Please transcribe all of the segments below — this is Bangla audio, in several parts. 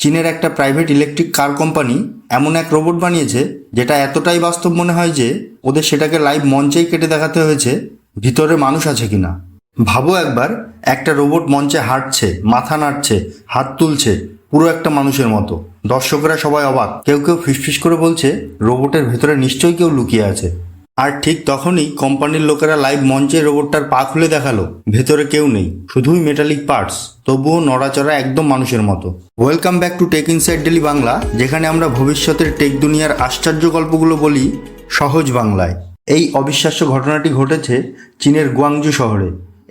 চীনের একটা প্রাইভেট ইলেকট্রিক কার কোম্পানি এমন এক রোবট বানিয়েছে যেটা এতটাই বাস্তব মনে হয় যে ওদের সেটাকে লাইভ মঞ্চেই কেটে দেখাতে হয়েছে ভিতরে মানুষ আছে কিনা। ভাবো একবার, একটা রোবট মঞ্চে হাঁটছে, মাথা নাড়ছে, হাত তুলছে, পুরো একটা মানুষের মতো। দর্শকরা সবাই অবাক, কেউ কেউ ফিসফিস করে বলছে রোবটের ভেতরে নিশ্চয়ই কেউ লুকিয়ে আছে। আর ঠিক তখনই কোম্পানির লোকেরা লাইভ মঞ্চে রোবটটার পা খুলে দেখালো ভেতরে কেউ নেই, শুধুই মেটালিক পার্টস, তবুও নড়াচড়া একদম মানুষের মতো। Welcome back to Tech Inside Daily Bangla, যেখানে আমরা ভবিষ্যতের টেক দুনিয়ার আশ্চর্য গল্পগুলো বলি সহজ বাংলায়। এই অবিশ্বাস্য ঘটনাটি ঘটেছে চীনের গুয়াংজু শহরে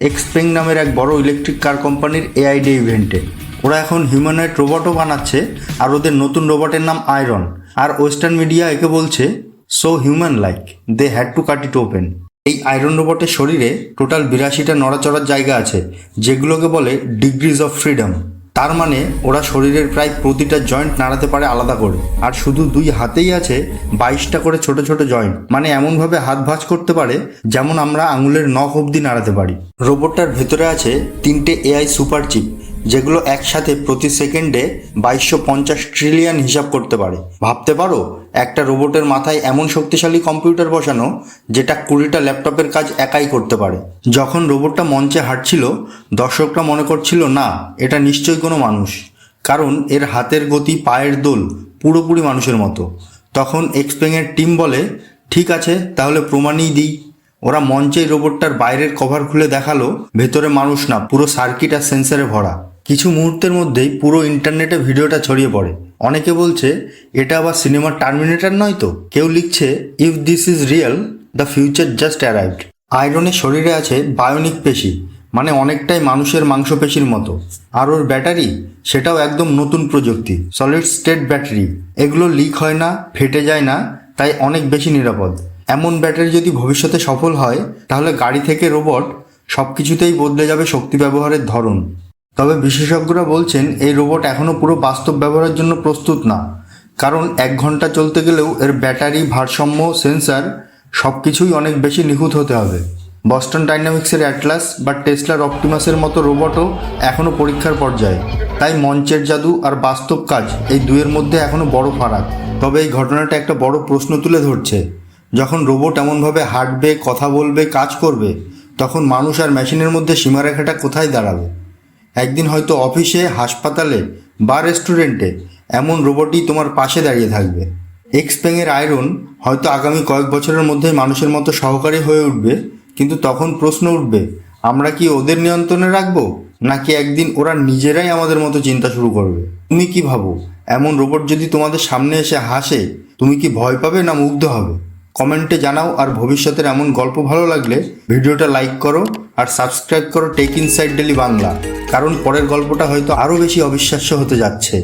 এক্সপেং নামের এক বড় ইলেকট্রিক কার কোম্পানির এআই ডে ইভেন্টে। ওরা এখন হিউম্যানয়েড রোবটও বানাচ্ছে, আর ওদের নতুন রোবটের নাম আয়রন। আর ওয়েস্টার্ন মিডিয়া একে বলছে so human like they had to cut it open. এই আয়রন রোবটের শরীরে টোটাল 82টা নড়াচড়ার জায়গা আছে, যেগুলোকে বলে ডিগ্রিজ অফ ফ্রিডম। তার মানে ওরা শরীরের প্রায় প্রতিটা জয়েন্ট নাড়াতে পারে আলাদা করে। আর শুধু দুই হাতেই আছে 22টা করে ছোট ছোট জয়েন্ট, মানে এমনভাবে হাত ভাঁজ করতে পারে যেমন আমরা আঙুলের নখ অবধি নাড়াতে পারি। রোবটটার ভেতরে আছে 3টে এআই সুপার চিপ, যেগুলো একসাথে প্রতি সেকেন্ডে 2250 ট্রিলিয়ন হিসাব করতে পারে। ভাবতে পারো একটা রোবটের মাথায় এমন শক্তিশালী কম্পিউটার বসানো যেটা 20টা ল্যাপটপের কাজ একাই করতে পারে। যখন রোবটটা মঞ্চে হাঁটছিল, দর্শকরা মনে করছিল না এটা নিশ্চয়ই কোনো মানুষ, কারণ এর হাতের গতি, পায়ের দোল পুরোপুরি মানুষের মতো। তখন এক্সপেংয়ের টিম বলে ঠিক আছে, তাহলে প্রমাণই দিই। ওরা মঞ্চেই রোবটটার বাইরের কভার খুলে দেখালো ভেতরে মানুষ না, পুরো সার্কিট আর সেন্সারে ভরা। কিছু মুহূর্তের মধ্যেই পুরো ইন্টারনেটে ভিডিওটা ছড়িয়ে পড়ে। অনেকে বলছে এটা আবার সিনেমার টার্মিনেটর নয় তো। কেউ লিখছে if this is real the future just arrived. আয়রনের শরীরে আছে বায়োনিক পেশি, মানে অনেকটাই মানুষের মাংসপেশির মতো। আর ওর ব্যাটারি, সেটাও একদম নতুন প্রযুক্তি, সলিড স্টেট ব্যাটারি। এগুলো লিক হয় না, ফেটে যায় না, তাই অনেক বেশি নিরাপদ। এমন ব্যাটারি যদি ভবিষ্যতে সফল হয়, তাহলে গাড়ি থেকে রোবট সব কিছুতেই বদলে যাবে শক্তি ব্যবহারের ধরন। তবে বিশেষজ্ঞরা বলছেন এই রোবট এখনও পুরো বাস্তব ব্যবহারের জন্য প্রস্তুত না, কারণ 1 ঘন্টা চলতে গেলেও এর ব্যাটারি, ভারসাম্য, সেন্সার সব কিছুই অনেক বেশি নিখুঁত হতে হবে। বস্টন ডাইনামিক্সের অ্যাটলাস বা টেসলার অপটিমাসের মতো রোবটও এখনও পরীক্ষার পর্যায়ে। তাই মঞ্চের জাদু আর বাস্তব কাজ, এই দুয়ের মধ্যে এখনও বড় ফারাক। তবে এই ঘটনাটা একটা বড় প্রশ্ন তুলে ধরছে। যখন রোবট এমনভাবে হাঁটবে, কথা বলবে, কাজ করবে, তখন মানুষ আর মেশিনের মধ্যে সীমারেখাটা কোথায় দাঁড়াবে? একদিন হয়তো অফিসে, হাসপাতালে বা রেস্টুরেন্টে এমন রোবটই তোমার পাশে দাঁড়িয়ে থাকবে। এক্সপেংয়ের আয়রন হয়তো আগামী কয়েক বছরের মধ্যেই মানুষের মতো সহকারী হয়ে উঠবে, কিন্তু তখন প্রশ্ন উঠবে আমরা কি ওদের নিয়ন্ত্রণে রাখবো, নাকি একদিন ওরা নিজেরাই আমাদের মতো চিন্তা শুরু করবে? তুমি কি ভাবো, এমন রোবট যদি তোমাদের সামনে এসে হাসে, তুমি কি ভয় পাবে না মুগ্ধ হবে? কমেন্টে জানাও। আর ভবিষ্যতের এমন গল্প ভালো লাগলে ভিডিওটা লাইক করো আর সাবস্ক্রাইব করো টেক ইনসাইড ডেলি বাংলা, কারণ পরের গল্পটা হয়তো আরও বেশি অবিশ্বাস্য হতে যাচ্ছে।